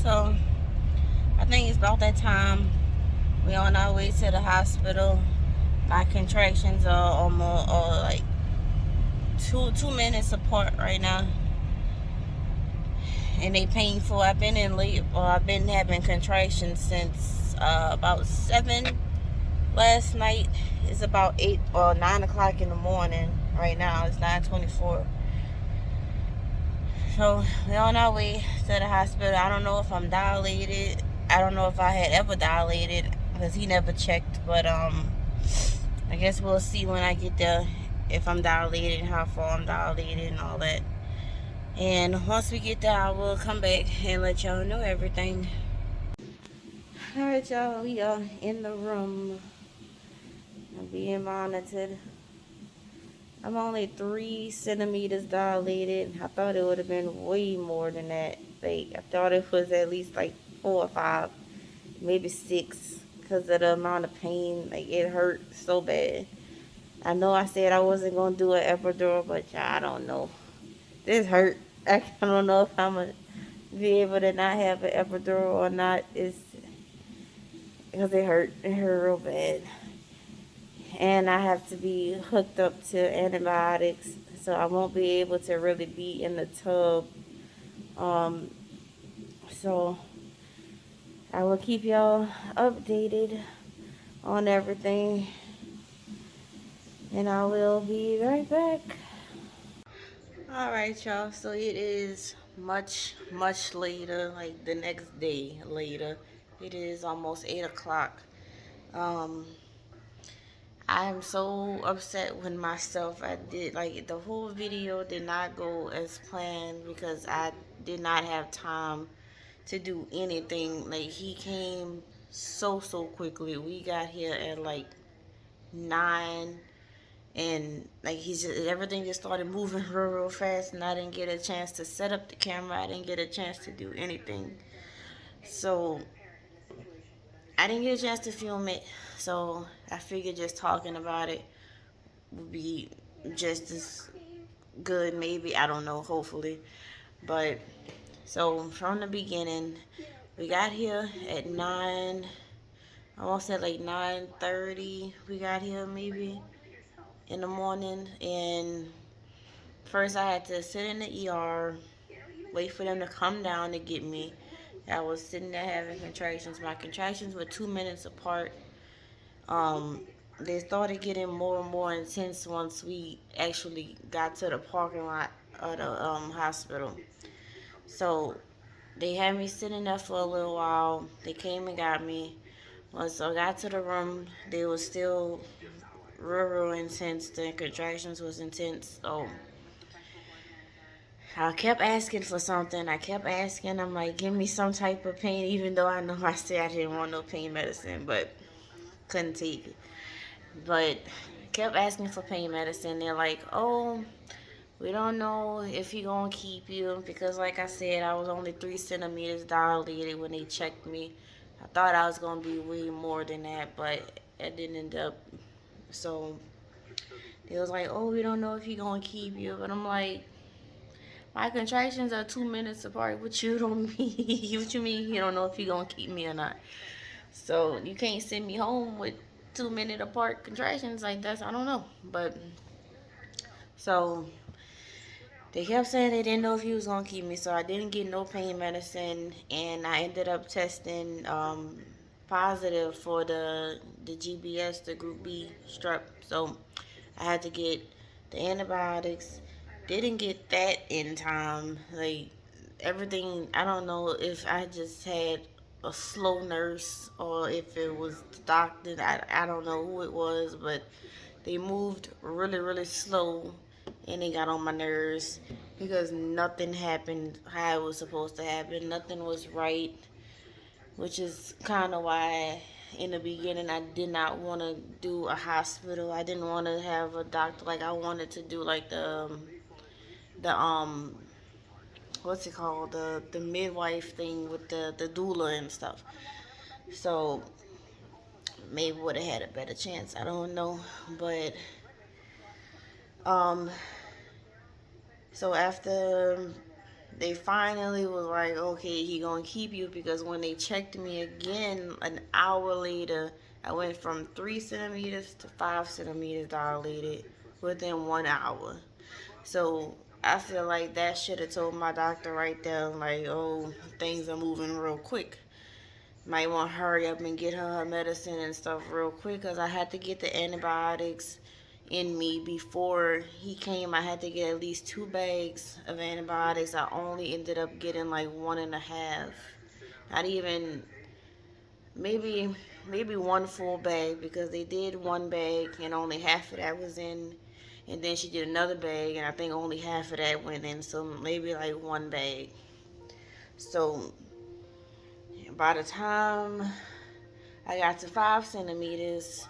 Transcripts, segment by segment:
So I think it's about that time. We on our way to the hospital. My contractions are almost like 2 minutes apart right now, and they painful. I've been in late, or I've been having contractions since about 7 last night. It's about 8 or 9 o'clock in the morning. Right now it's 9:24. So we're on our way to the hospital. I don't know if I'm dilated. I don't know if I had ever dilated because he never checked. But I guess we'll see when I get there if I'm dilated, how far I'm dilated, and all that. And once we get there, I will come back and let y'all know everything. All right, y'all. We are in the room. I'm being monitored. I'm only 3 centimeters dilated. I thought it would have been way more than that. Like, I thought it was at least like 4 or 5, maybe 6, because of the amount of pain. Like, it hurt so bad. I know I said I wasn't going to do an epidural, but I don't know. This hurt. I don't know if I'm going to be able to not have an epidural or not. It's because it hurt. It hurt real bad. And I have to be hooked up to antibiotics, so I won't be able to really be in the tub. Um, so I will keep y'all updated on everything, and I will be right back. All right, y'all. So it is much later, like the next day later. It is almost 8 o'clock. Um, I'm so upset with myself. I did, like, the whole video did not go as planned because I did not have time to do anything. Like, he came so quickly. We got here at like 9, and like he's just, everything just started moving real fast, and I didn't get a chance to set up the camera. I didn't get a chance to do anything. So I didn't get a chance to film it. So I figured just talking about it would be just as good, maybe. I don't know, hopefully. But so from the beginning, we got here at 9, almost at like 9:30. We got here maybe in the morning, and first I had to sit in the ER, wait for them to come down to get me. I was sitting there having contractions. My contractions were 2 minutes apart. Um, they started getting more and more intense once we actually got to the parking lot of the hospital. So they had me sitting there for a little while. They came and got me. Once I got to the room, they was still real intense. The contractions was intense. So I kept asking for something. I kept asking. I'm like, give me some type of pain, even though I know I said I didn't want no pain medicine, but couldn't take it. But kept asking for pain medicine. They're like, oh, we don't know if he gonna keep you because, like I said, I was only 3 centimeters dilated when they checked me. I thought I was gonna be way more than that, but it didn't end up. So they was like, oh, we don't know if he gonna keep you. But I'm like, my contractions are 2 minutes apart. What you don't mean? What you mean you don't know if he gonna keep me or not? So you can't send me home with 2 minute apart contractions like that's, I don't know. But so they kept saying they didn't know if he was gonna keep me, so I didn't get no pain medicine, and I ended up testing positive for the GBS, the Group B strep. So I had to get the antibiotics. Didn't get that in time. Like, everything, I don't know if I just had a slow nurse or if it was the doctor. I don't know who it was, but they moved really slow, and they got on my nerves because nothing happened how it was supposed to happen. Nothing was right, which is kind of why in the beginning I did not want to do a hospital. I didn't want to have a doctor. Like, I wanted to do like the what's it called, the midwife thing with the doula and stuff. So maybe would have had a better chance. I don't know, but um so after they finally was like, okay, he gonna keep you, because when they checked me again an hour later, I went from 3 centimeters to 5 centimeters dilated within 1 hour. So I feel like that should have told my doctor right there, like, oh, things are moving real quick. Might want to hurry up and get her medicine and stuff real quick, because I had to get the antibiotics in me before he came. I had to get at least 2 bags of antibiotics. I only ended up getting like 1.5. Not even, maybe maybe one full bag, because they did 1 bag and only half of that was in, and then she did another bag and I think only half of that went in, so maybe like 1 bag. So by the time I got to 5 centimeters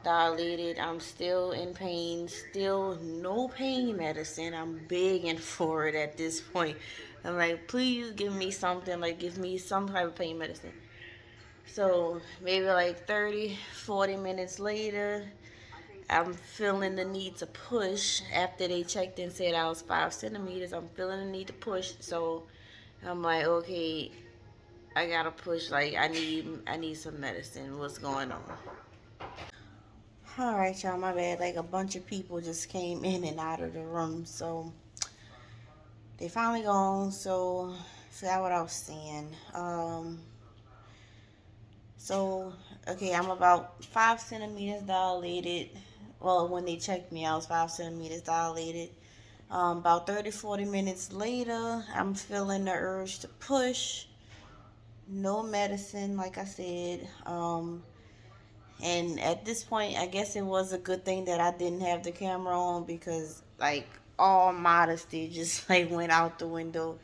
dilated, I'm still in pain, still no pain medicine. I'm begging for it at this point. I'm like, please give me something, like give me some type of pain medicine. So maybe like 30, 40 minutes later, I'm feeling the need to push. After they checked and said I was 5 centimeters, I'm feeling the need to push. So I'm like, okay, I gotta push. Like I need some medicine. What's going on? All right, y'all. My bad. Like a bunch of people just came in and out of the room, so they finally gone. So forgot what I was saying. So okay, I'm about 5 centimeters dilated. Well, when they checked me, I was 5 centimeters dilated. About 30, 40 minutes later, I'm feeling the urge to push. No medicine, like I said. And at this point, I guess it was a good thing that I didn't have the camera on, because, like, all modesty just, like, went out the window.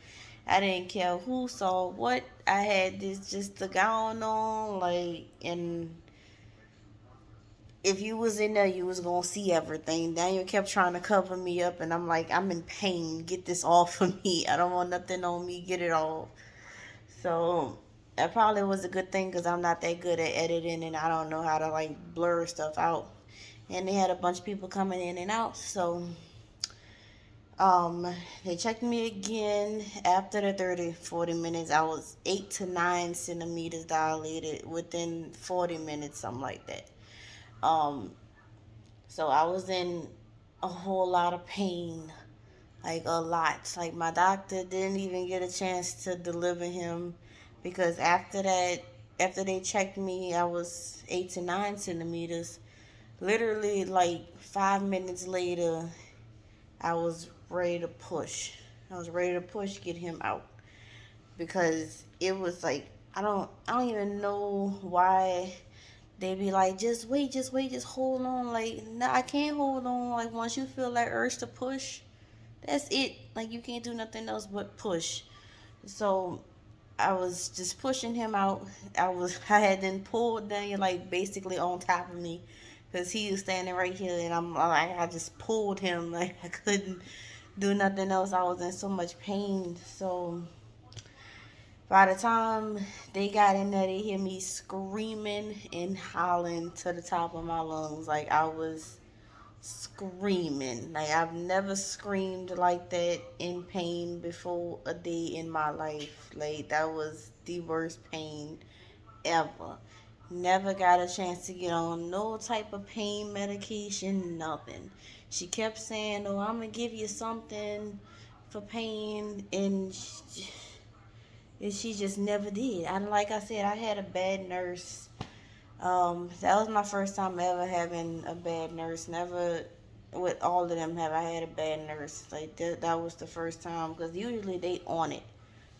I didn't care who saw what. I had this just the gown on, like, and if you was in there, you was gonna see everything. Daniel kept trying to cover me up, and I'm like, I'm in pain. Get this off of me. I don't want nothing on me. Get it off. So that probably was a good thing, because I'm not that good at editing, and I don't know how to like blur stuff out. And they had a bunch of people coming in and out, so um, they checked me again after the 30, 40 minutes. I was 8 to 9 centimeters dilated within 40 minutes, something like that. Um, So I was in a whole lot of pain, like a lot. Like my doctor didn't even get a chance to deliver him, because after that, after they checked me, I was 8 to 9 centimeters. Literally, like 5 minutes later, I was ready to push. I was ready to push, get him out, because it was like I don't even know why they be like, just wait, just hold on. Like, no, I can't hold on. Like, once you feel that urge to push, that's it. Like, you can't do nothing else but push. So I was just pushing him out. I had then pulled Daniel like basically on top of me, because he was standing right here, and I'm like, I just pulled him. Like, I couldn't do nothing else. I was in so much pain. So by the time they got in there, they hear me screaming and howling to the top of my lungs. Like I was screaming. Like I've never screamed like that in pain before a day in my life. Like that was the worst pain ever. Never got a chance to get on no type of pain medication, nothing. She kept saying, "Oh, I'm gonna give you something for pain," and she just never did. And like I said, I had a bad nurse. That was my first time ever having a bad nurse. Never with all of them have I had a bad nurse. Like that was the first time, because usually they on it.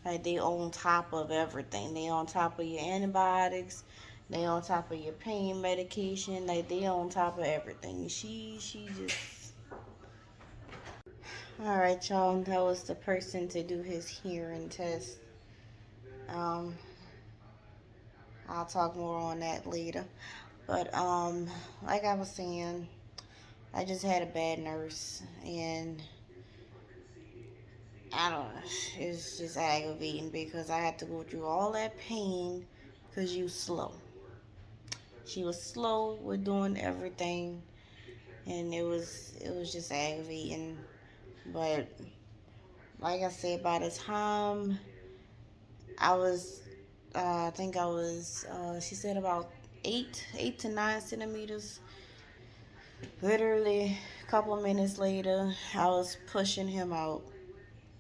Like they on top of everything. They on top of your antibiotics. They on top of your pain medication. Like they on top of everything. She just. All right, y'all. That was the person to do his hearing test. Um, I'll talk more on that later. But like I was saying, I just had a bad nurse, and I don't know, it's just aggravating, because I had to go through all that pain because you slow. She was slow with doing everything, and it was just aggravating. But like I said, by the time I was, I think I was, she said about 8 to 9 centimeters. Literally, a couple minutes later, I was pushing him out,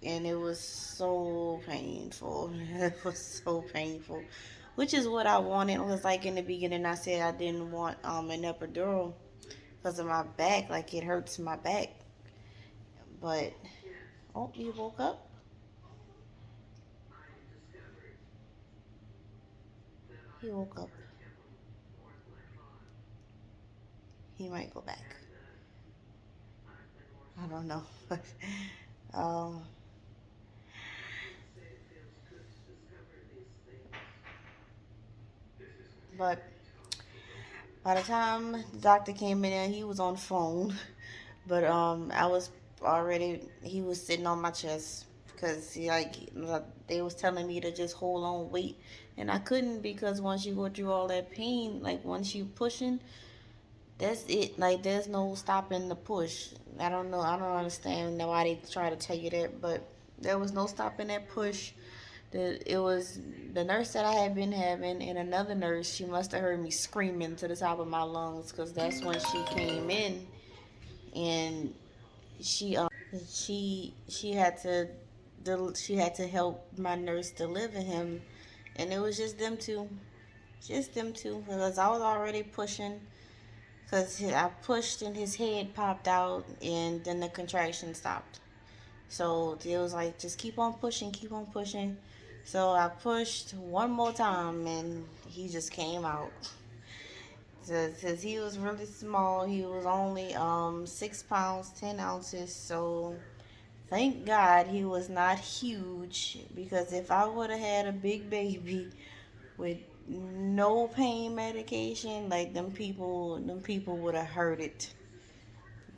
and it was so painful. It was so painful, which is what I wanted. It was like in the beginning, I said I didn't want an epidural because of my back, like it hurts my back. But oh, he woke up. He woke up. He might go back. I don't know. um, but by the time the doctor came in there, he was on the phone. But I was already. He was sitting on my chest because they was telling me to just hold on, wait, and I couldn't because once you go through all that pain, like once you pushing, that's it. Like there's no stopping the push. I don't know. I don't understand why they try to tell you that, but there was no stopping that push. It was the nurse that I had been having and another nurse. She must have heard me screaming to the top of my lungs because that's when she came in and she had to she had to help my nurse deliver him, and it was just them two because I was already pushing because I pushed and his head popped out and then the contraction stopped. So it was like, just keep on pushing, keep on pushing. So I pushed one more time and he just came out. Since he was really small, he was only 6 pounds 10 ounces. So thank God he was not huge because if I would have had a big baby with no pain medication, like them people would have heard it.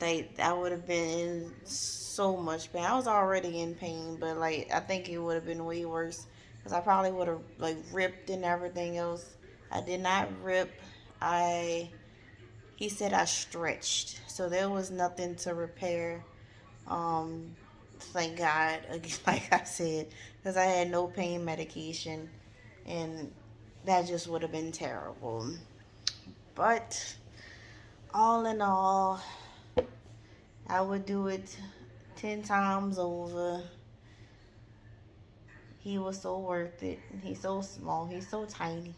I would have been in so much pain. I was already in pain, but like I think it would have been way worse because I probably would have like ripped and everything else. I did not rip. I He said I stretched, so there was nothing to repair. Um, Thank God, like I said, because I had no pain medication, and that just would have been terrible. But all in all, I would do it 10 times over. He was so worth it. He's so small. He's so tiny.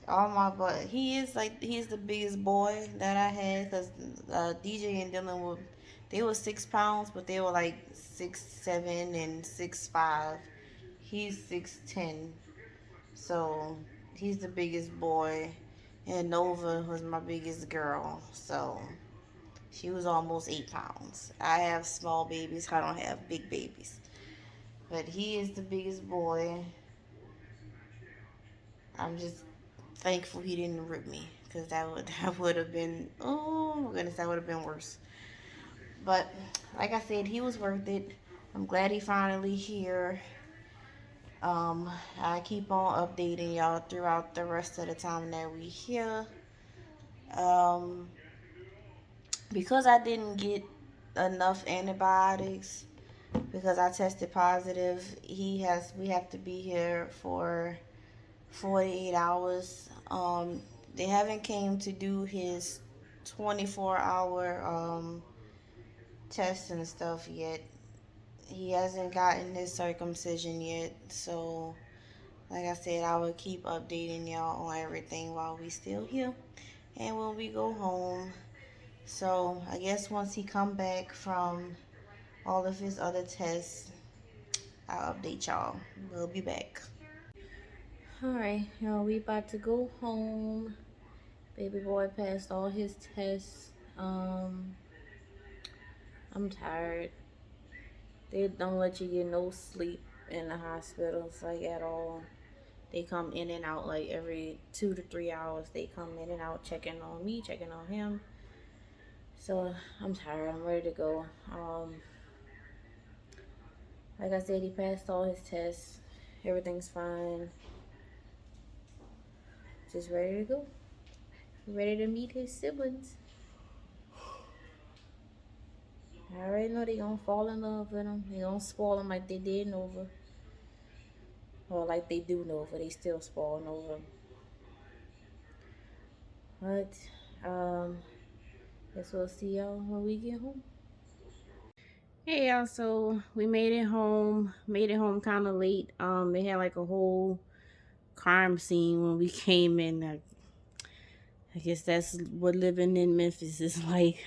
Oh my, but he's the biggest boy that I had because DJ and Dylan were, they were 6 pounds, but they were like 6'7" and 6'5". He's 6'10", so he's the biggest boy, and Nova was my biggest girl, so she was almost 8 pounds. I have small babies. I don't have big babies, but he is the biggest boy. I'm just thankful he didn't rip me because that would have been, oh my goodness, that would have been worse. But like I said, he was worth it. I'm glad he finally here. I keep on updating y'all throughout the rest of the time that we here. Um, because I didn't get enough antibiotics because I tested positive. We have to be here for 48 hours. They haven't came to do his 24-hour test and stuff yet. He hasn't gotten his circumcision yet. So, like I said, I will keep updating y'all on everything while we still here and when we go home. So, I guess once he come back from all of his other tests, I'll update y'all. We'll be back. Alright, y'all, we about to go home. Baby boy passed all his tests. I'm tired. They don't let you get no sleep in the hospitals, like at all. They come in and out like every 2 to 3 hours. They come in and out, checking on me, checking on him. So I'm tired. I'm ready to go. Like I said, he passed all his tests. Everything's fine. Just ready to go. Ready to meet his siblings. I already know they gonna fall in love with him. They gonna spoil him like they did Nova. Or like they do Nova. They still spoil Nova. But, guess we'll see y'all when we get home. Hey y'all, so we made it home. Made it home kind of late. They had like a whole crime scene when we came in. I guess that's what living in Memphis is like.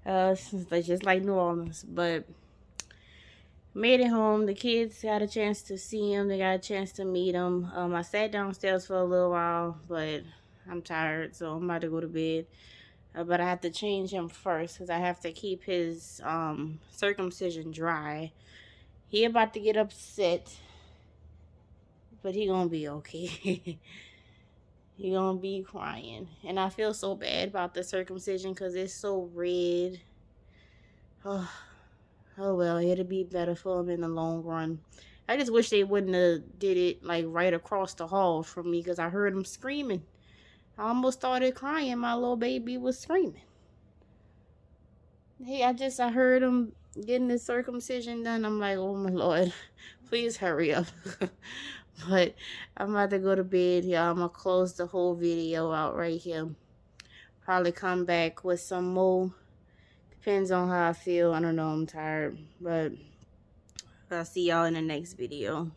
It's just like New Orleans. But made it home. The kids got a chance to see him. They got a chance to meet him. I sat downstairs for a little while, but I'm tired, so I'm about to go to bed. But I have to change him first because I have to keep his circumcision dry. He about to get upset, but he gonna be okay. He gonna be crying, and I feel so bad about the circumcision because it's so red. Oh, oh well, it'll be better for him in the long run. I just wish they wouldn't have did it like right across the hall from me because I heard him screaming. I almost started crying. My little baby was screaming. Hey, I heard him getting the circumcision done. I'm like, oh my Lord, please hurry up. But I'm about to go to bed, y'all. I'm gonna close the whole video out right here. Probably come back with some more. Depends on how I feel. I don't know, I'm tired. But I'll see y'all in the next video.